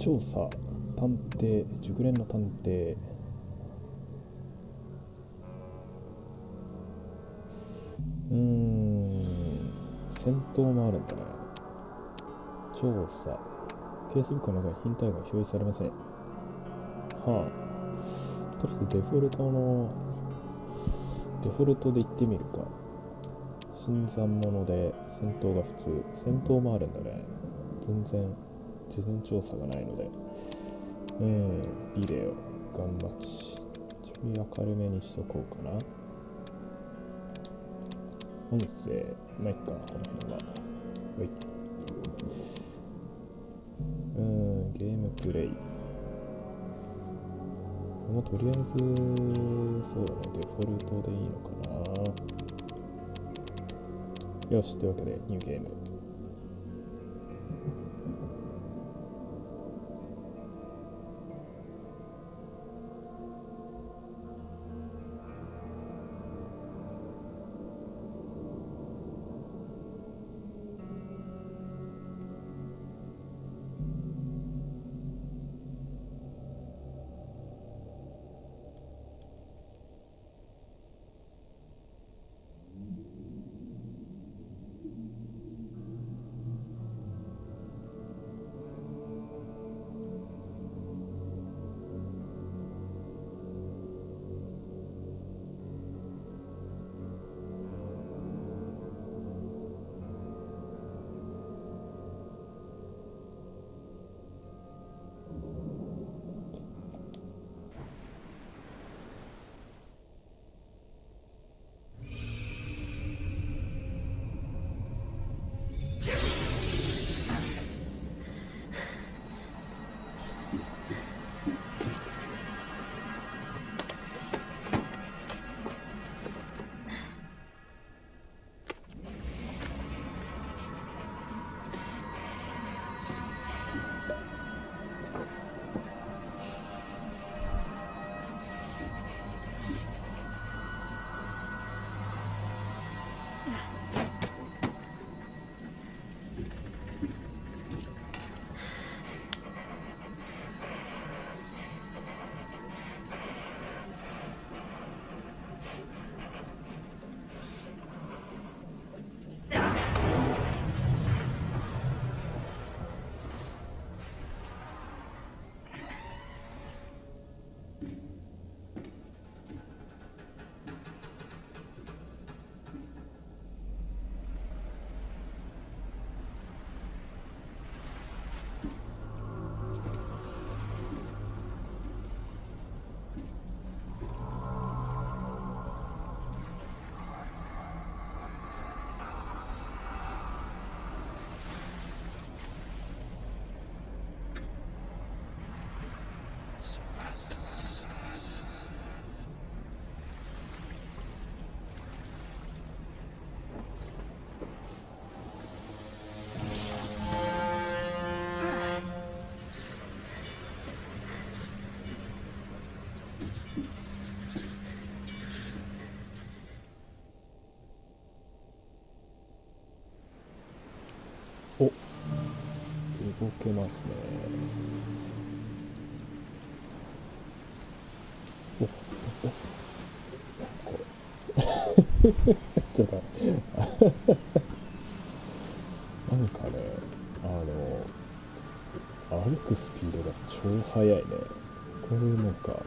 調査、探偵、熟練の探偵。戦闘もあるんだね。調査。Facebook の中にヒントが表示されません。はあ。とりあえずデフォルトで行ってみるか。新参者で戦闘が普通。戦闘もあるんだね。全然事前調査がないので。ビデオ、頑張ち。ちょい明るめにしとこうかな。音声、まあ、いっか、この辺は。ゲームプレイ。もうとりあえず、そうだね、デフォルトでいいのかな。よし、というわけで、ニューゲーム。お、動けますね。お、ちょっとなんかね、歩くスピードが超速いね。これなんか、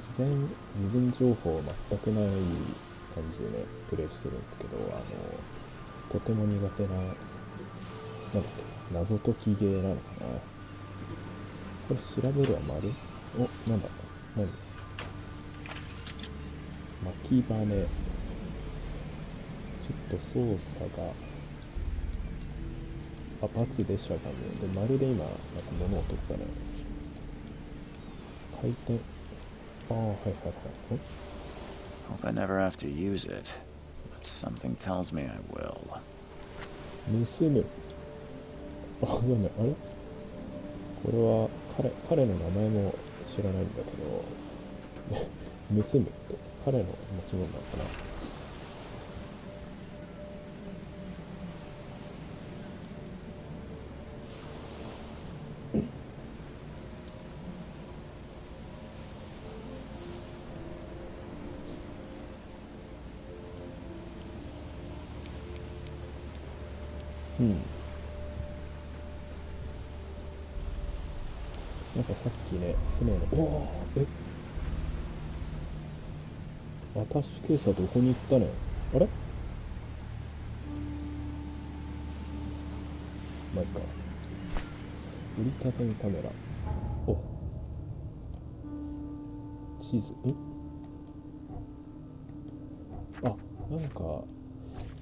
事前情報全くない感じでね、プレイしてるんですけど、とても苦手な、なんだっけ、謎解きゲーなのかな。これ調べるは丸？お、なんだ？何？巻き羽。ちょっと操作が、×でしゃがむ。で、丸で今、なんか物を取ったね。回転。はいはいはい。Hope I never have to use it, but something tells me I will. 盗む。なんだ、あれ？これは彼の名前も知らないんだけど盗むって彼の持ち物なのかな。うん。なんかさっきね、船の、おお、アタッシュケースはどこに行ったね。あれ、まあいいか。折りたたみカメラ。お、地図。あ、なんか、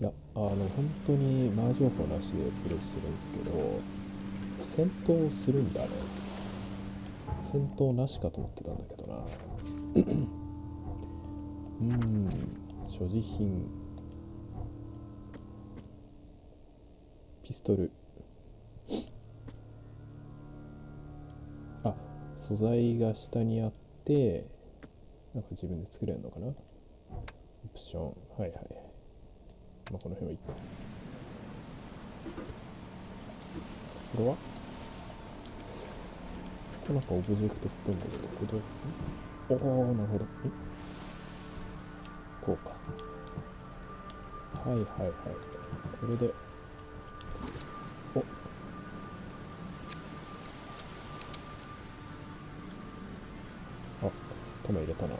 いや、本当に前情報なしでプレイしてるんですけど、戦闘するんだね。戦闘なしかと思ってたんだけどな。所持品、ピストル。あ、素材が下にあって、なんか自分で作れるのかな。オプション、はいはい。まあこの辺はいいか。これはこれなんかオブジェクトっぽいんだけど、これどう、おお、なるほど。こうか。はいはいはい。これで、お、あ、弾入れたな。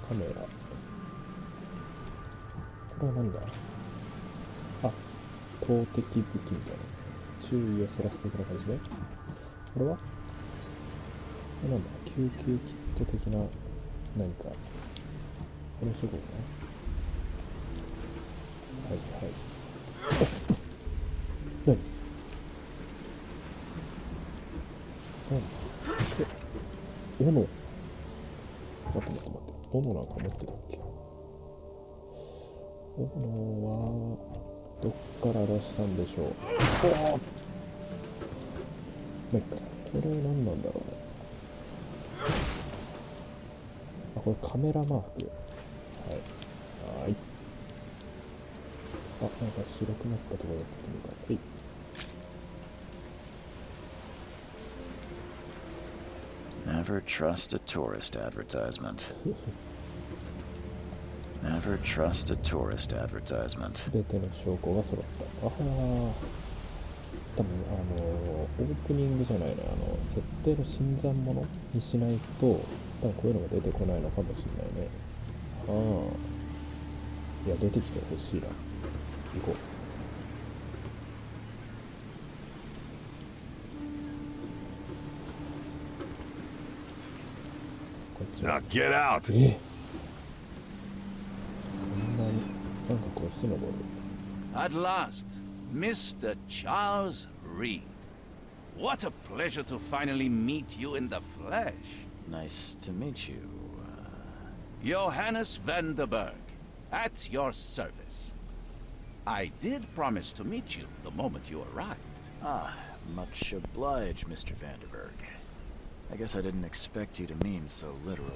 カメラ。これはなんだ。あ、投擲武器みたいな。注意をそらす的な感じね。これはなんだ、救急キット的な何か。この書庫かな。はいはい。何何、斧。待って待って待って。斧なんか持ってたっけ。斧はどっから出したんでしょう。おお、まあいっか。これ何なんだろうね。あ、これカメラマーク。はい。はい。あ、なんか白くなったところだったみたい。はい。Never trust a tourist advertisement. Never trust a tourist advertisement. すべての証拠が揃った。あはー。多分オープニングじゃないね。設定の新参者にしないと、多分こういうのが出てこないのかもしれないね。ああ。いや、出てきてほしいな。行こう。こっちは。 Now get out! そんなに三角をして登る。 At last, Mr. Charles Reed. What a pleasure to finally meet you in the flesh. Nice to meet you. Johannes Vanderberg, at your service. I did promise to meet you the moment you arrived. Much obliged, Mr. Vanderberg. I guess I didn't expect you to mean so literally.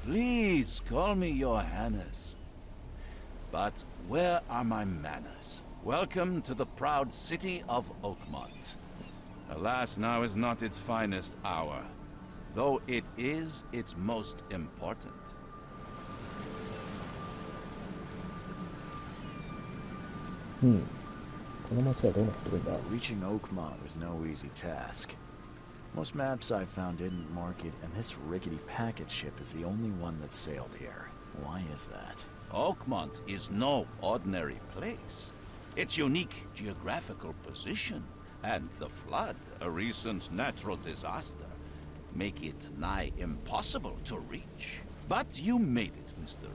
Please call me Johannes. But where are my manners? Welcome to the proud city of Oakmont. Alas, now is not its finest hour, though it is its most important. この街はどうなってるんだ。 Reaching Oakmont was no easy task. Most maps I've found didn't mark it, and this rickety packet ship is the only one that sailed here. Why is that? Oakmont is no ordinary place. Its unique geographical position and the flood, a recent natural disaster, make it nigh impossible to reach. But you made it, Mr. Reed.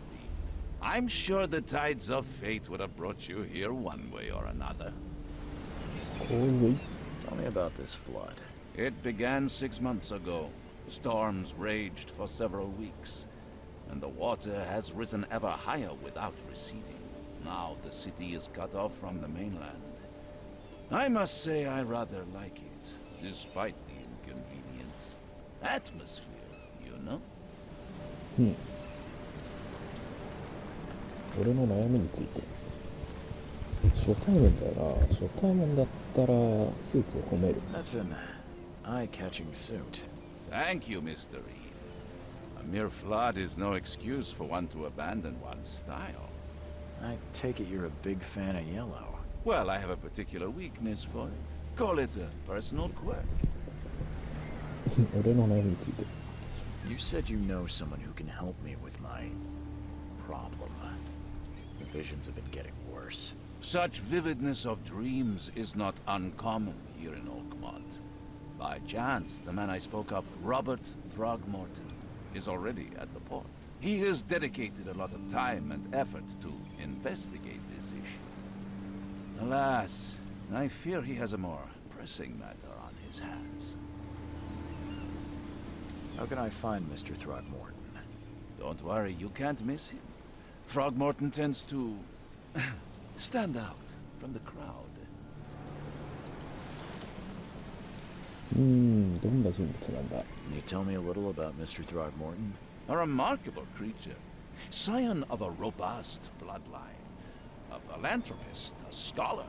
I'm sure the tides of fate would have brought you here one way or another. 洪水。 Tell me about this flood. It began 6 months ago. Storms raged for several weeks, and the water has risen ever higher without receding. Now the city is cut off from the mainland. I must say I rather like it, despite the inconvenience. Atmosphere, you know? 俺の悩みについて。初対面だよな。初対面だったらスーツを褒める。 That's an eye-catching suit. Thank you, Mr. Reed. A mere flood is no excuse for one to abandon one's style. I take it you're a big fan of yellow. Well, I have a particular weakness for it. Call it a personal quirk. 俺の悩みについて。 You said you know someone who can help me with my problem. The visions have been getting worse. Such vividness of dreams is not uncommon here in Oakmont. By chance, the man I spoke of, Robert Throgmorton, is already at the port. He has dedicated a lot of time and effort to investigate this issue. Alas, I fear he has a more pressing matter on his hands. How can I find Mr. Throgmorton? Don't worry, you can't miss him. Throgmorton tends to stand out from the crowd. どんな人物なんだ。 Can you tell me a little about Mr. Throgmorton? A remarkable creature, scion of a robust bloodline, a philanthropist, a scholar,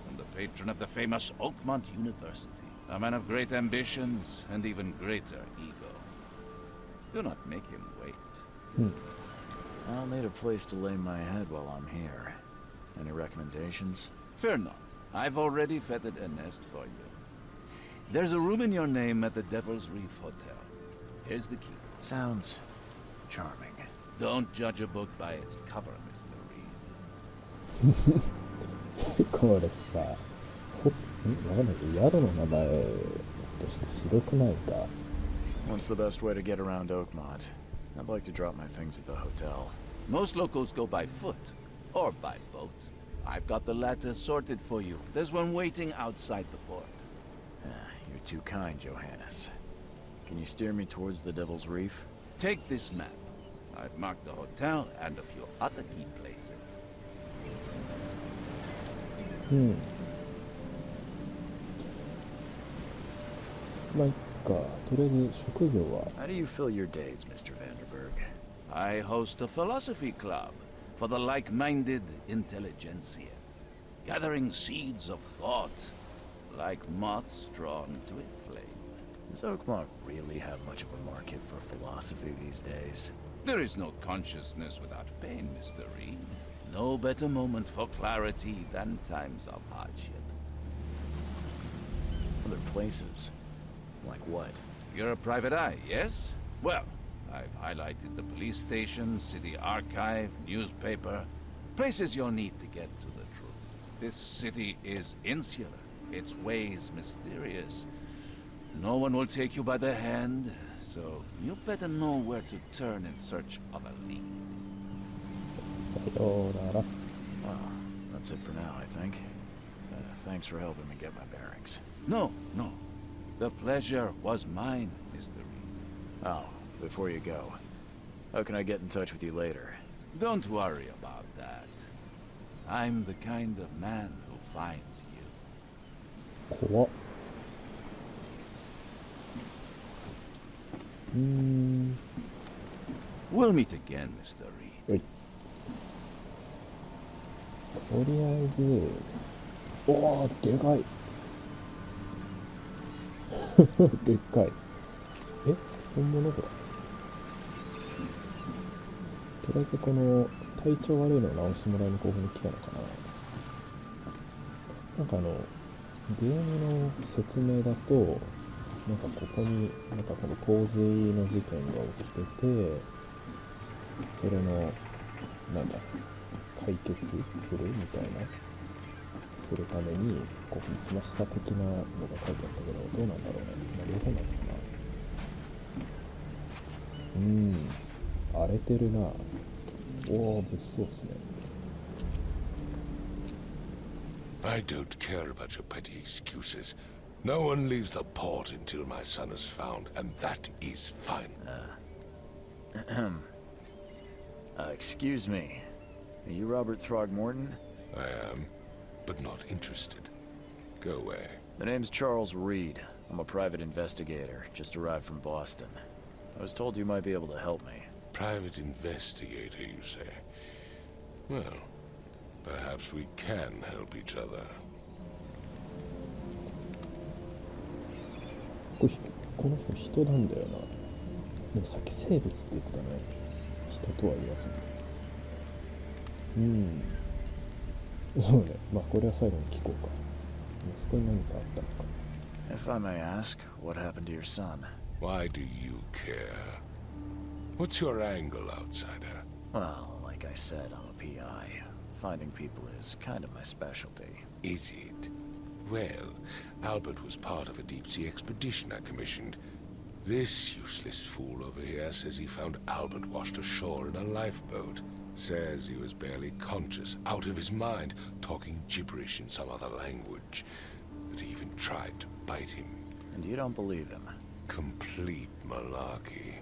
and the patron of the famous Oakmont University. A man of great ambitions and even greater ego. Do not make him wait. I'll need a place to lay my head while I'm here. Any recommendations? Fear not. I've already feathered a nest for you. There's a room in your name at the Devil's Reef Hotel. Here's the key. Sounds charming. Don't judge a book by its cover, Mr. Reed. これさ、わかんないけど、宿の名前としてひどくないか。 What's the best way to get around Oakmont? I'd like to drop my things at the hotel. Most locals go by foot or by boat. I've got the latter sorted for you. There's one waiting outside the port. You're too kind, Johannes. Can you steer me towards the Devil's Reef? Take this map. I've marked the hotel and a few other key places. まあいっか。とりあえず職業は。 How do you fill your days, Mr. Vanderberg? I host a philosophy club for the like-minded intelligentsia, gathering seeds of thought like moths drawn to a flame. Does Oakmont really have much of a market for philosophy these days? There is no consciousness without pain, Mr. Reed. No better moment for clarity than times of hardship. Other places? Like what? You're a private eye, yes? Well, I've highlighted the police station, city archive, newspaper, places you'll need to get to the truth. This city is insular, its ways mysterious. No one will take you by the hand, so you better know where to turn in search of a lead. さようなら。 Well, that's it for now, I think. Thanks for helping me get my bearings. No. The pleasure was mine, Mr. Reed. Oh, before you go, how can I get in touch with you later? Don't worry about that. I'm the kind of man who finds you. 怖っ。We'll meet again, Mr. Reed. おい。とりあえず、おお、でかい。でっかい。え、本物これ。とりあえずこの体調悪いのを直してもらいにここに来たのかな。なんかゲームの説明だと、なんかここになんかこの洪水の事件が起きてて、それのなんだ解決するみたいなするためにここに来ました的なのが書いてあったけど、どうなんだろうね。まあ、両方なのかな。荒れてるな。おお、物騒っすね。I don't care about your petty excuses. No one leaves the port until my son is found, and that is fine. Excuse me. Are you Robert Throgmorton? I am, but not interested. Go away. The name's Charles Reed. I'm a private investigator, just arrived from Boston. I was told you might be able to help me. Private investigator, you say? Well, perhaps we can help each other. この人人なんだよな。でもさっき生物って言ってたね。人とは言わずに。うん。そうね。まあこれは最後に聞こうか。息子に何かあったのか。If I may ask, what happened to your son? Why do you care? What's your angle, outsider? Well, like I said, I'm a PI. Finding people is kind of my specialty. Is it? Well, Albert was part of a deep-sea expedition I commissioned. This useless fool over here says he found Albert washed ashore in a lifeboat. Says he was barely conscious, out of his mind, talking gibberish in some other language. That he even tried to bite him. And you don't believe him? Complete malarkey.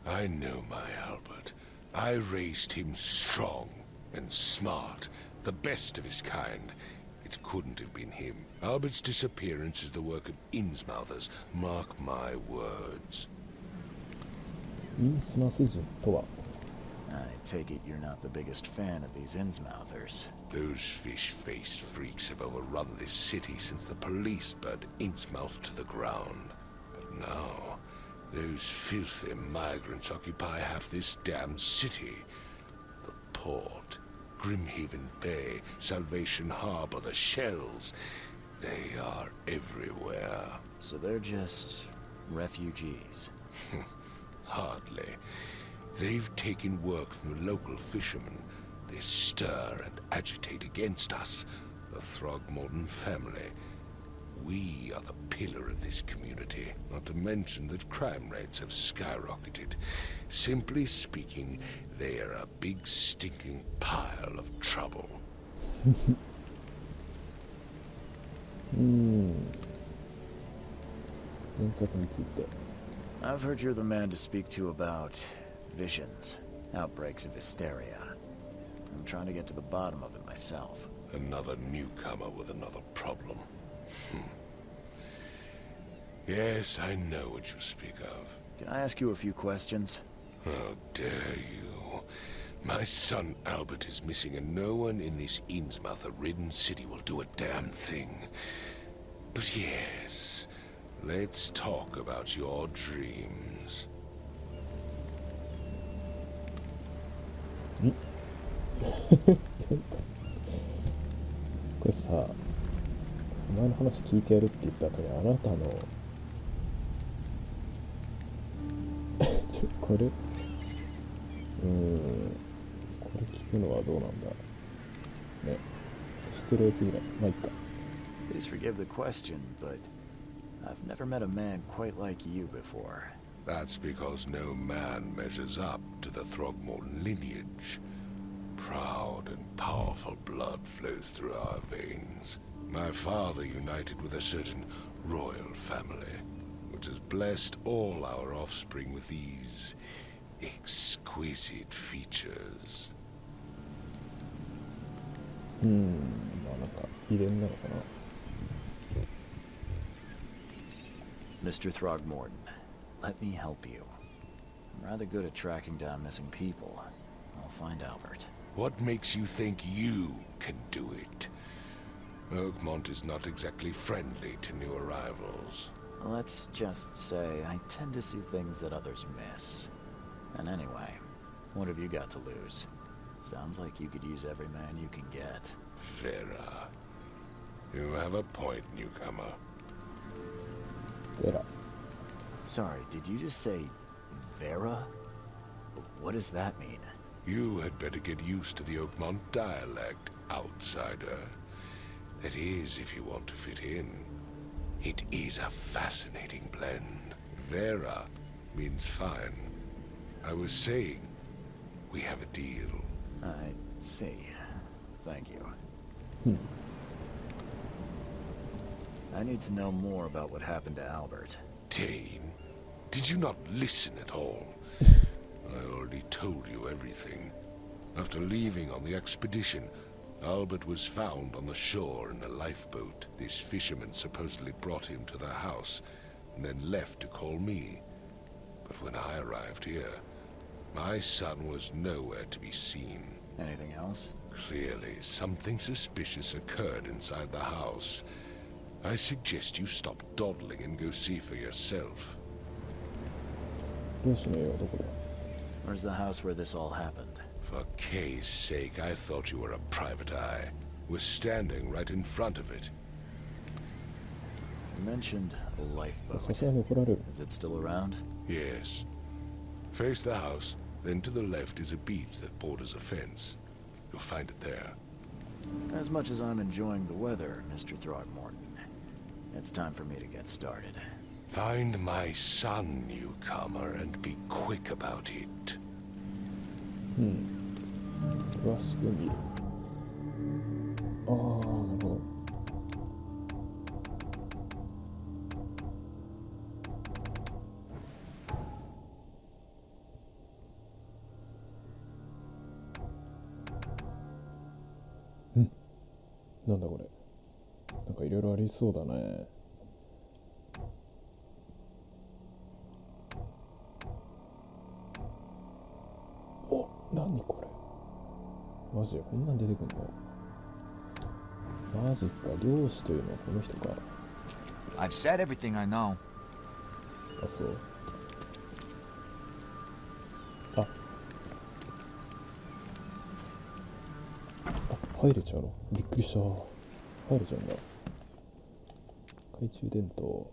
I know my Albert. I raised him strong and smart, the best of his kind. It couldn't have been him. Albert's disappearance is the work of Innsmouthers. Mark my words. インスマス人とは I take it you're not the biggest fan of these Innsmouthers. Those fish-faced freaks have overrun this city since the police burned Innsmouth to the ground. But now, those filthy migrants occupy half this damn city. The port, Grimhaven Bay, Salvation Harbor, the shells. They are everywhere. So they're just refugees. Hardly. They've taken work from the local fishermen. They stir and agitate against us, the Throgmorton family. We are the pillar of this community, not to mention that crime rates have skyrocketed. Simply speaking, they are a big stinking pile of trouble. 人格について I've heard you're the man to speak to about visions, outbreaks of hysteria. I'm trying to get to the bottom of it myself. Another newcomer with another problem. Yes, I know what you speak of. Can I ask you a few questions? How dare you? My son Albert is missing, and no one in this Innsmouth-ridden city will do a damn thing. But yes, let's talk about your dreams. これさ、お前の話聞いてやるって言った後にあなたのこれこれ聞くのはどうなんだね。失礼すぎない。まあいいか。 Please forgive the question, but I've never met a man quite like you before. That's because no man measures up to the Throgmorton lineage. Proud and powerful blood flows through our veins. My father united with a certain royal family, which has blessed all our offspring with these exquisite features. まあなんか遺伝なのかな。 Mr. Throgmorton, let me help you. I'm rather good at tracking down missing people. I'll find Albert. What makes you think you can do it? Oakmont is not exactly friendly to new arrivals. Let's just say I tend to see things that others miss. And anyway, what have you got to lose? Sounds like you could use every man you can get. Vera. You have a point, newcomer. ベラ Sorry, did you just say Vera? What does that mean? You had better get used to the Oakmont dialect, outsider. That is, if you want to fit in. It is a fascinating blend. Vera means fine. I was saying, we have a deal. I see. Thank you. I need to know more about what happened to Albert. Dane, did you not listen at all? I already told you everything. After leaving on the expedition, Albert was found on the shore in a lifeboat. This fisherman supposedly brought him to their house, and then left to call me. But when I arrived here, my son was nowhere to be seen. Anything else? Clearly, something suspicious occurred inside the house. I suggest you stop dawdling and go see for yourself. 漁師の家はどこだ Where's the house where this all happened? For Kay's sake, I thought you were a private eye. We're standing right in front of it. You mentioned a さ lifeboat. すがに怒られる。 Is it still around? Yes. Face the house, then to the left is a beach that borders a fence. You'll find it there. As much as I'm enjoying the weather, Mr. Throgmorton, it's time for me to get started. Find my son, newcomer, and be quick about it. 詳しく見る。ああ、なるほど。なんだこれ。なんかいろいろありそうだね。お、何これ。マジでこんなん出てくんの？マジか、漁師というのはこの人か。I've said everything I know. あ、そう。あ、入れちゃうの？びっくりした。入れちゃうんだ。懐中電灯。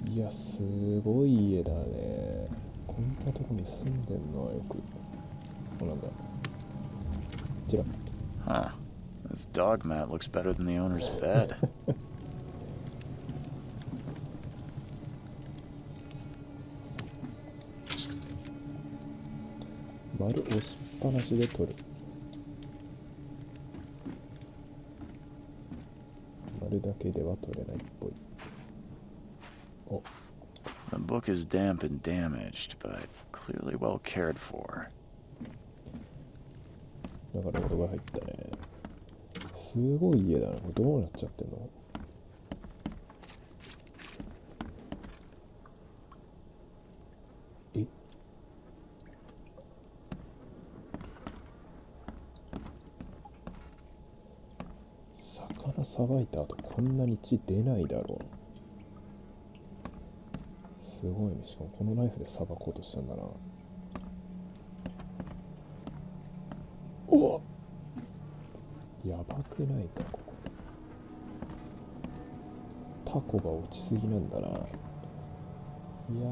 いや、すごい家だね。こんなとこに住んでんのはよく。あ、なんだ。こちら。Huh. This dog mat looks better than the owner's bed. 丸押しっぱなしで取る。丸だけでは取れないっぽい。お、 The book is damp and damaged, but clearly well cared for. だから俺が入ったね。すごい家だな。これどうなっちゃってんの？え？魚さばいた後こんなに血出ないだろう。すごいね。しかもこのナイフでさばこうとしたんだな。おっ、やばくないかここ。タコが落ちすぎなんだな。いやー、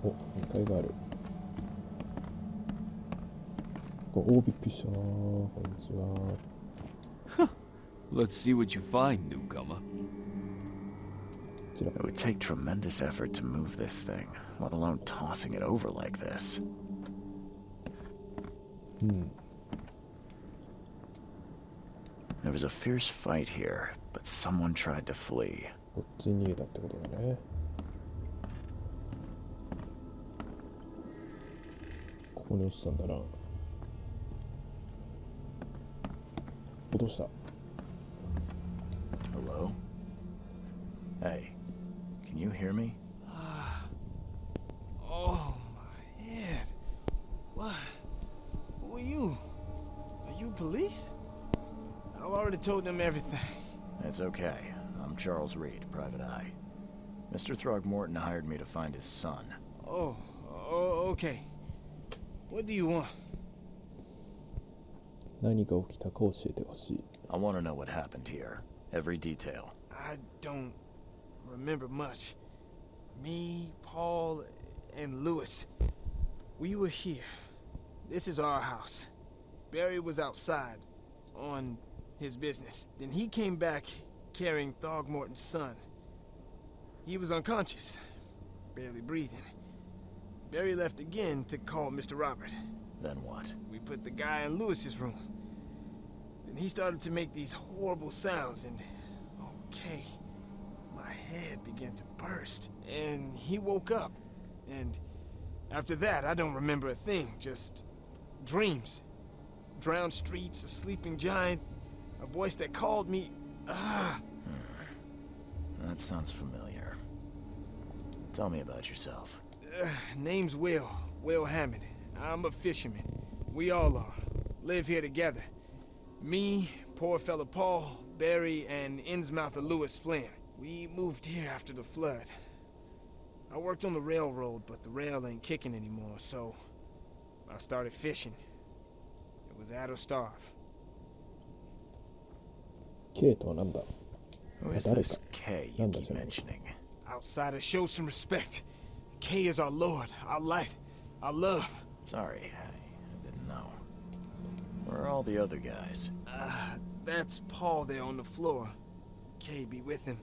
お、2階がある。お、びっくりした。こんにちは。Let's see what you find, newcomer. こちら。 It would take tremendous effort to move this thing, let alone tossing it over like this. There was a fierce fight here, but someone tried to flee. こっちに逃げたってことだね。ここに落ちたんだな。落とした。 Hello? Hey, can you hear me? Oh, my head. What? Who are you? Are you police? I've already told them everything. It's okay. I'm Charles Reed, Private Eye. Mr. Throgmorton hired me to find his son. Oh, okay. What do you want? 何が起きたか教えてほしい。 I want to know what happened here. Every detail. I don't remember much. Me, Paul, and Lewis. We were here. This is our house. Barry was outside on his business. Then he came back carrying Throgmorton's son. He was unconscious, barely breathing. Barry left again to call Mr. Robert. Then what? We put the guy in Lewis's room. Then he started to make these horrible sounds and... Okay. My head began to burst. And he woke up. And after that, I don't remember a thing. Just dreams. Drowned streets, a sleeping giant, a voice that called me... That sounds familiar. Tell me about yourself. Name's Will. Will Hammond. I'm a fisherman. We all are. Live here together. Me, poor fella Paul, Barry, and Innsmouther Lewis Flynn. We moved here after the flood. I worked on the railroad, but the rail ain't kicking anymore, so I started fishing. It was at or starve. K とはなんだ？ Who is this K you keep mentioning? Outsiders, show some respect. K is our lord, our light, our love. Sorry, I didn't know. Where are all the other guys? That's Paul there on the floor. K be with him.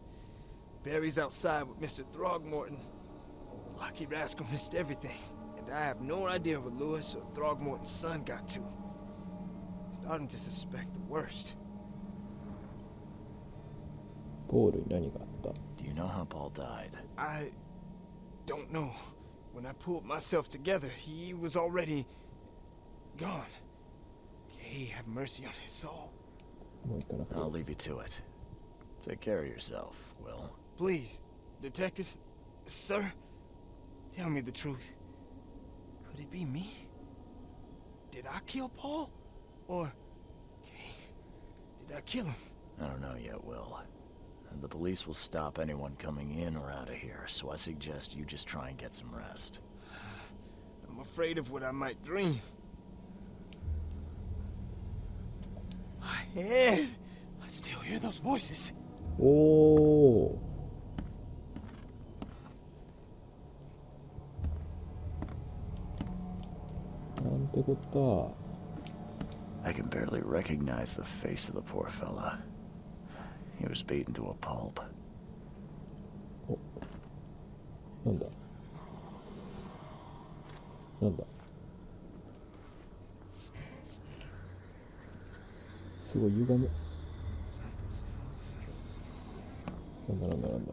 Barry's outside with Mr. Throgmorton. Lucky rascal missed everything, and I have no idea where Lewis or Throgmorton's son got to. Starting to suspect the worst. ポールに何があった？ Do you know how Paul died? I don't know. When I pulled myself together, he was already gone. K have mercy on his soul. もう行かなくて。 I'll leave you to it. Take care of yourself, Will. Please, detective, sir, tell me the truth. Could it be me? Did I kill Paul? Or K? Did I kill him? I don't know yet, Will. The police will stop anyone coming in or out of here, so I suggest you just try and get some rest. I'm afraid of what I might dream. My head! I still hear those voices. おお。なんてこった。 I can barely recognize the face of the poor fella. He was beaten to a pulp. お、なんだ。なんだ。すごい歪む。なんだなんだなんだ。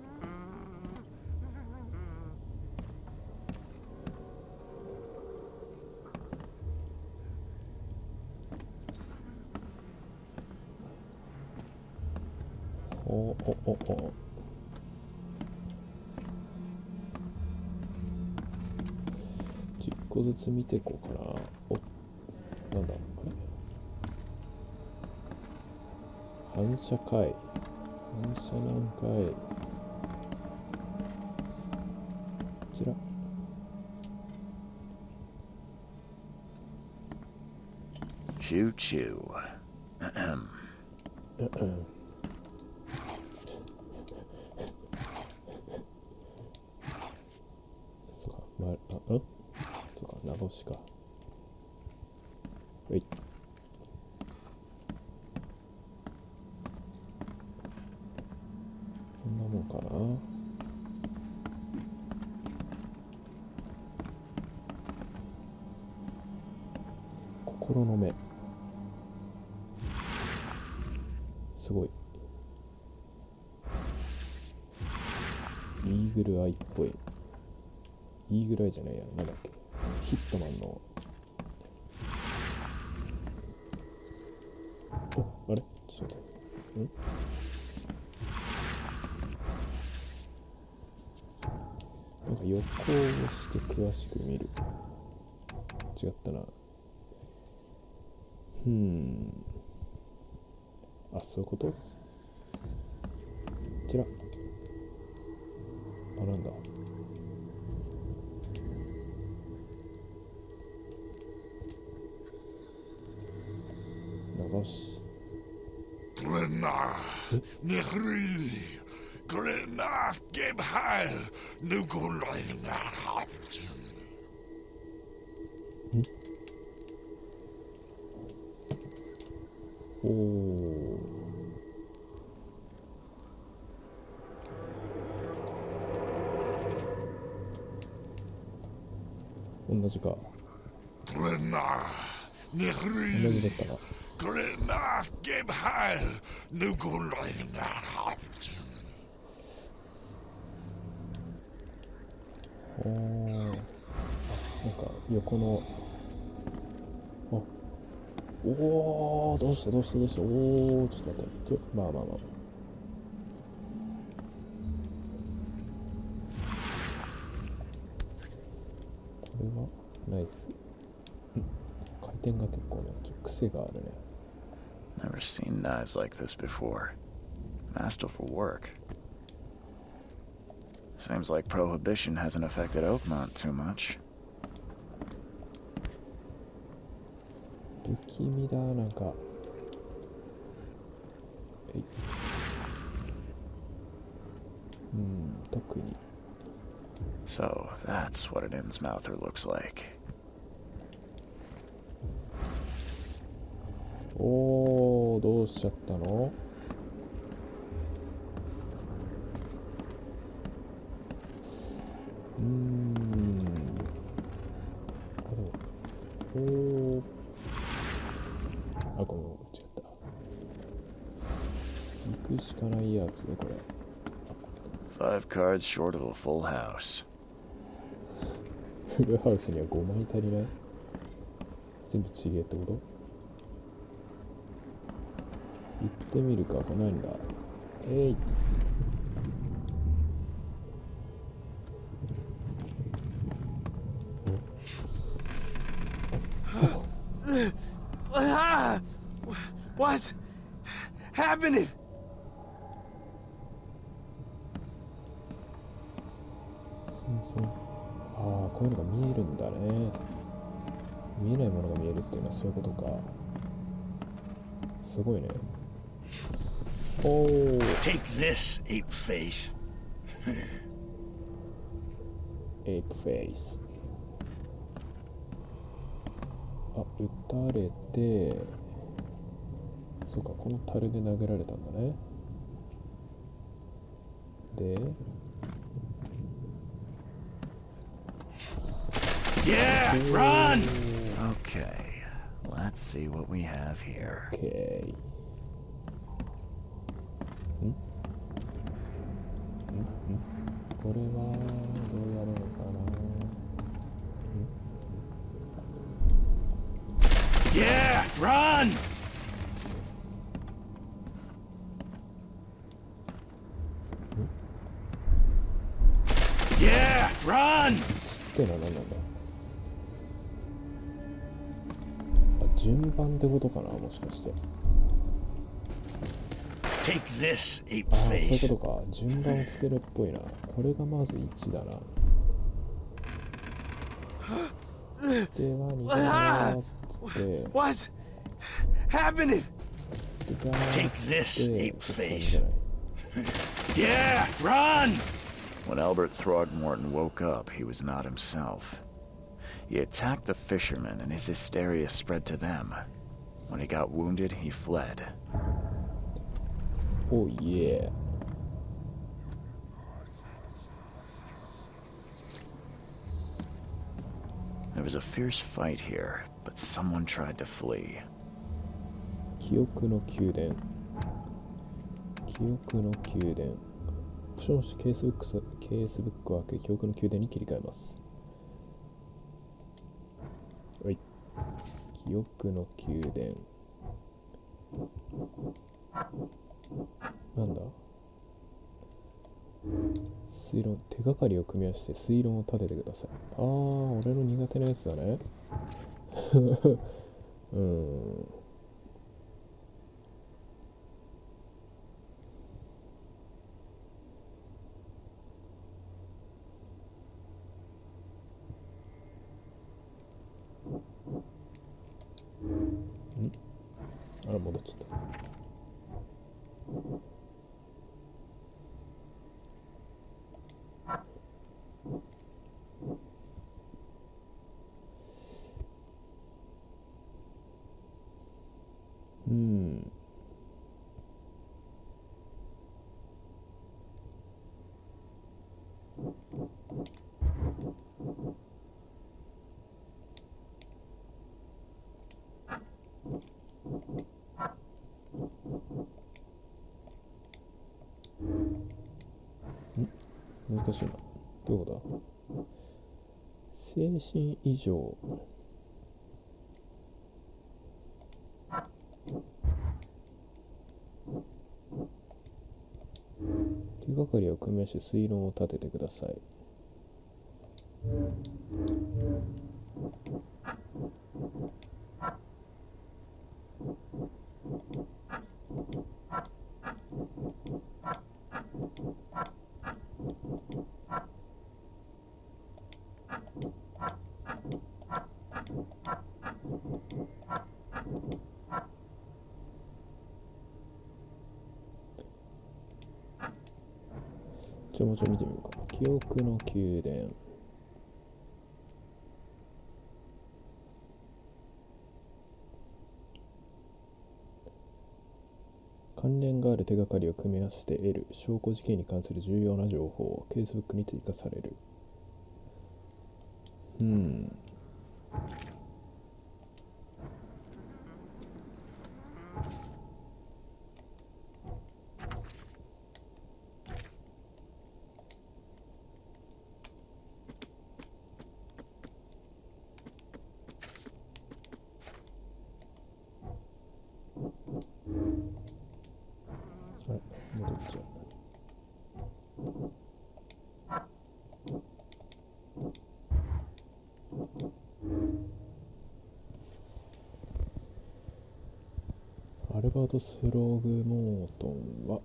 お。10個ずつ見ていこうかな。お、なんだこれ。反射かい。反射なんかい。こちら。Choo choo. そうか、そうか、長押しか。はい。こんなもんかな。心の目。すごい。イーグルアイっぽい。イーグルアイじゃないや、なんだっけ。ヒットマンの。お、あれちょっと待って。なんか横をして詳しく見る。違ったな。あ、そういうこと？こちら。あ、なんだ。長押し。Glenna, Nehri, Glenna, Gebhal, Nugulina, Haftin. おお。同じか。Glenna, 同じだ Nehri, ったな。Glenna, Gebhal, Nugulina, Haftin. おお。あ、なんか横の。あ、おお、どうした。おお、ちょっと待って。まあ。これはナイフ。転が結構ね、癖があるね。Never seen knives like this before. Masterful work. Seems like prohibition hasn't affected Oakmont too much. 不気味だ、なんか。特に。So that's what an Innsmouther looks like. おー、どうしちゃったの？あ、ごめん、違った。行くしかないやつね、これ。5 cards short of a full house. フルハウスには5枚足りない？全部ちげえってこと？行ってみるか。これなんだ？What's happening? こういうのが見えるんだね。見えないものが見えるっていうのはそういうことか。すごいね。Take this, ape face. Ape face。撃たれて、そうか、この樽で殴られたんだね。で、Yeah, run! Okay, let's see what we have here. OK。これはどうやるのかな。Yeah, run! Yeah, run! つってのは何なんだ。順番ってことかな、もしかして。Take this, ape そういう face. ことか。順番をつけるっぽいな。これがまず1だな。では2だーっつって。What's happening? Take this, ape face. Yeah, run! When Albert Throgmorton woke up, he was not himself. He attacked the fishermen, and his hysteria spread to them. When he got wounded, he fled. Oh yeah. There was a fierce fight here, but someone tried to flee. 記憶の宮殿。記憶の宮殿。オプションしてケースブックを開け、記憶の宮殿に切り替えます。はい。記憶の宮殿。なんだ？推論、手がかりを組み合わせて推論を立ててください。俺の苦手なやつだね。戻っちゃった。難しいな。どういうことだ？精神異常。手がかりを組み合わせて推論を立ててください。もうちょい見てみようか。記憶の宮殿。関連がある手がかりを組み合わせて得る証拠事件に関する重要な情報をケースブックに追加される。戻っちゃう。アルバート・スローグ・モートンは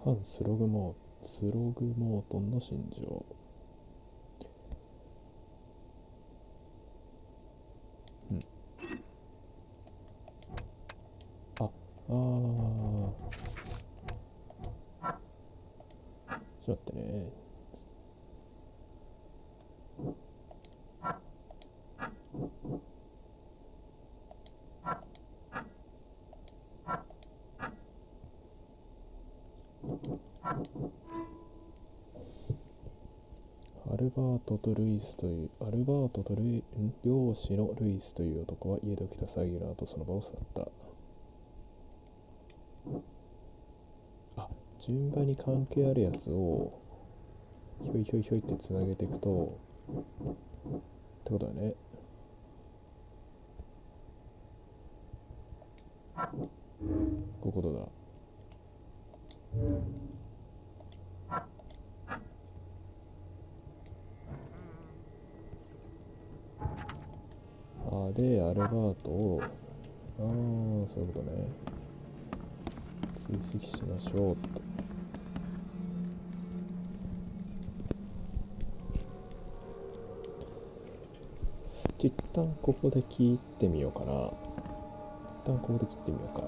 反スログモートンの心情。ちょっと待ってね。アルバートと漁師のルイスという男は家で起きた騒ぎの後その場を去った。順番に関係あるやつをひょいひょいひょいってつなげていくとってことだね。こういうことだ。でアルバートをそういうことね。追跡しましょうって。一旦ここで切ってみようかな。一旦ここで切ってみようか。